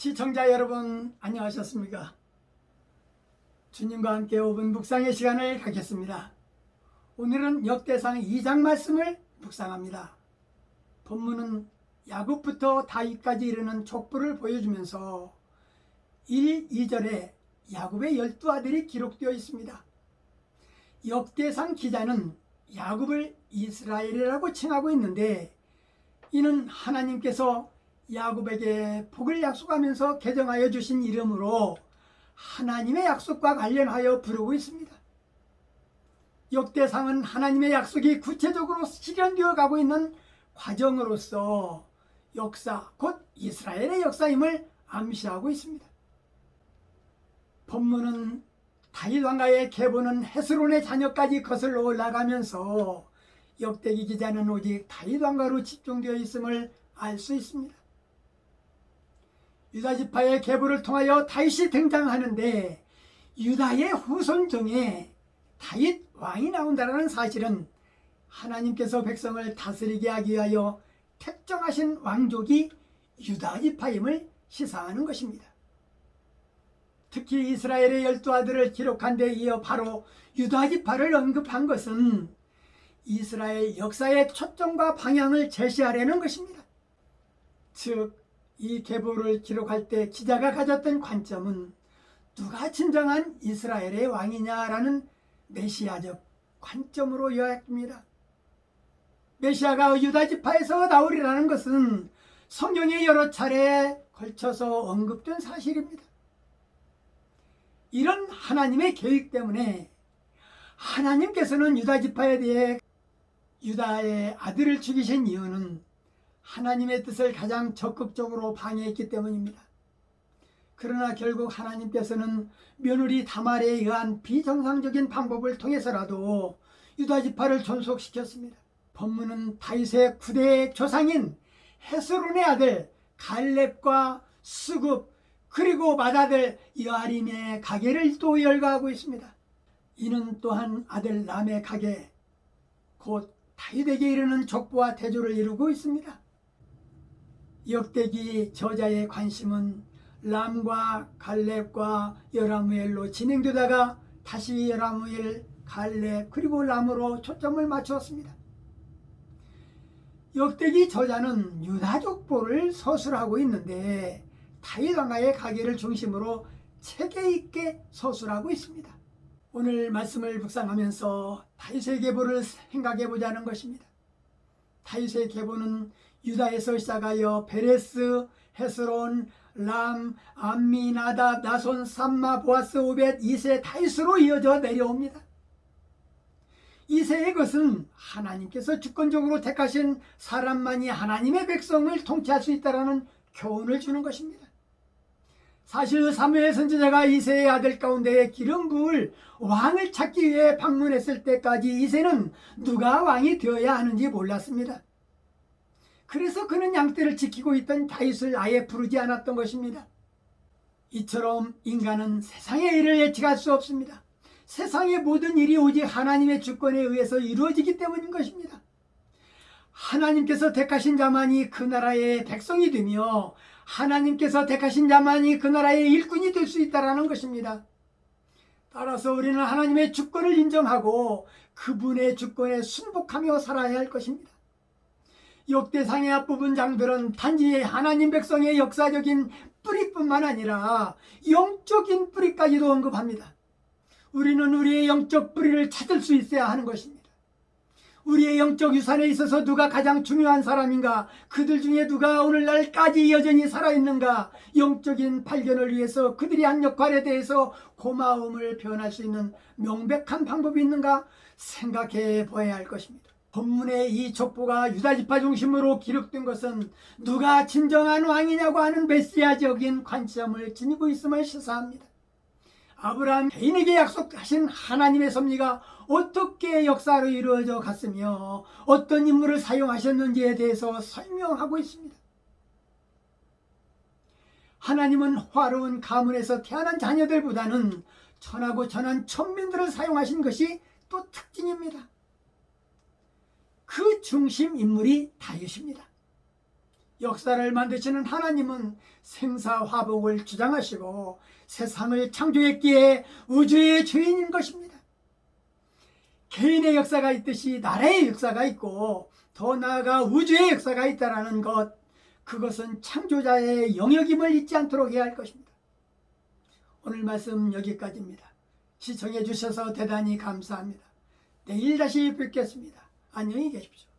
시청자 여러분 안녕하셨습니까? 주님과 함께 5분 묵상의 시간을 갖겠습니다. 오늘은 역대상 2장 말씀을 묵상합니다. 본문은 야곱부터 다윗까지 이르는 족보를 보여주면서 1, 2절에 야곱의 12아들이 기록되어 있습니다. 역대상 기자는 야곱을 이스라엘이라고 칭하고 있는데, 이는 하나님께서 야곱에게 복을 약속하면서 개정하여 주신 이름으로 하나님의 약속과 관련하여 부르고 있습니다. 역대상은 하나님의 약속이 구체적으로 실현되어 가고 있는 과정으로서 역사, 곧 이스라엘의 역사임을 암시하고 있습니다. 본문은 다윗 왕가의 계보는 헤스론의 자녀까지 거슬러 올라가면서 역대기 기자는 오직 다윗 왕가로 집중되어 있음을 알 수 있습니다. 유다 지파의 계보를 통하여 다윗이 등장하는데, 유다의 후손 중에 다윗 왕이 나온다는 사실은 하나님께서 백성을 다스리게 하기 위하여 택정하신 왕족이 유다 지파임을 시사하는 것입니다. 특히 이스라엘의 12아들을 기록한 데 이어 바로 유다 지파를 언급한 것은 이스라엘 역사의 초점과 방향을 제시하려는 것입니다. 즉, 이 계보를 기록할 때 기자가 가졌던 관점은 누가 진정한 이스라엘의 왕이냐라는 메시아적 관점으로 요약됩니다. 메시아가 유다 지파에서 나오리라는 것은 성경에 여러 차례에 걸쳐서 언급된 사실입니다. 이런 하나님의 계획 때문에 하나님께서는 유다 지파에 대해 유다의 아들을 죽이신 이유는 하나님의 뜻을 가장 적극적으로 방해했기 때문입니다. 그러나 결국 하나님께서는 며느리 다말에 의한 비정상적인 방법을 통해서라도 유다 지파를 존속시켰습니다. 본문은 다윗의 9대 조상인 헤스론의 아들 갈렙과 수굽, 그리고 맏아들 여아림의 가계를 또 열거하고 있습니다. 이는 또한 아들 람의 가계, 곧 다윗에게 이르는 족보와 대조를 이루고 있습니다. 역대기 저자의 관심은 람과 갈렙과 여라무엘로 진행되다가 다시 여라무엘, 갈렙, 그리고 람으로 초점을 맞추었습니다. 역대기 저자는 유다 족보를 서술하고 있는데 다윗 왕가의 가계를 중심으로 체계 있게 서술하고 있습니다. 오늘 말씀을 묵상하면서 다윗의 계보를 생각해 보자는 것입니다. 다윗의 계보는 유다에서 시작하여 베레스, 헤스론, 람, 암미, 나답, 나손, 삼마, 보아스, 오벳, 이세, 다윗으로 이어져 내려옵니다. 이세의 것은 하나님께서 주권적으로 택하신 사람만이 하나님의 백성을 통치할 수 있다는 교훈을 주는 것입니다. 사실 사무엘 선지자가 이세의 아들 가운데 기름 부을 왕을 찾기 위해 방문했을 때까지 이세는 누가 왕이 되어야 하는지 몰랐습니다. 그래서 그는 양떼를 지키고 있던 다윗을 아예 부르지 않았던 것입니다. 이처럼 인간은 세상의 일을 예측할 수 없습니다. 세상의 모든 일이 오직 하나님의 주권에 의해서 이루어지기 때문인 것입니다. 하나님께서 택하신 자만이 그 나라의 백성이 되며 하나님께서 택하신 자만이 그 나라의 일꾼이 될 수 있다는 것입니다. 따라서 우리는 하나님의 주권을 인정하고 그분의 주권에 순복하며 살아야 할 것입니다. 역대상의 앞부분 장들은 단지 하나님 백성의 역사적인 뿌리뿐만 아니라 영적인 뿌리까지도 언급합니다. 우리는 우리의 영적 뿌리를 찾을 수 있어야 하는 것입니다. 우리의 영적 유산에 있어서 누가 가장 중요한 사람인가? 그들 중에 누가 오늘날까지 여전히 살아있는가? 영적인 발견을 위해서 그들이 한 역할에 대해서 고마움을 표현할 수 있는 명백한 방법이 있는가? 생각해 보아야 할 것입니다. 본문의 이 족보가 유다 지파 중심으로 기록된 것은 누가 진정한 왕이냐고 하는 메시아적인 관점을 지니고 있음을 시사합니다. 아브라함 개인에게 약속하신 하나님의 섭리가 어떻게 역사로 이루어져 갔으며 어떤 인물을 사용하셨는지에 대해서 설명하고 있습니다. 하나님은 화로운 가문에서 태어난 자녀들보다는 천하고 천한 천민들을 사용하신 것이 또 특징입니다. 그 중심 인물이 다윗입니다. 역사를 만드시는 하나님은 생사화복을 주장하시고 세상을 창조했기에 우주의 주인인 것입니다. 개인의 역사가 있듯이 나라의 역사가 있고 더 나아가 우주의 역사가 있다는 것, 그것은 창조자의 영역임을 잊지 않도록 해야 할 것입니다. 오늘 말씀 여기까지입니다. 시청해 주셔서 대단히 감사합니다. 내일 다시 뵙겠습니다. 안녕히 계십시오.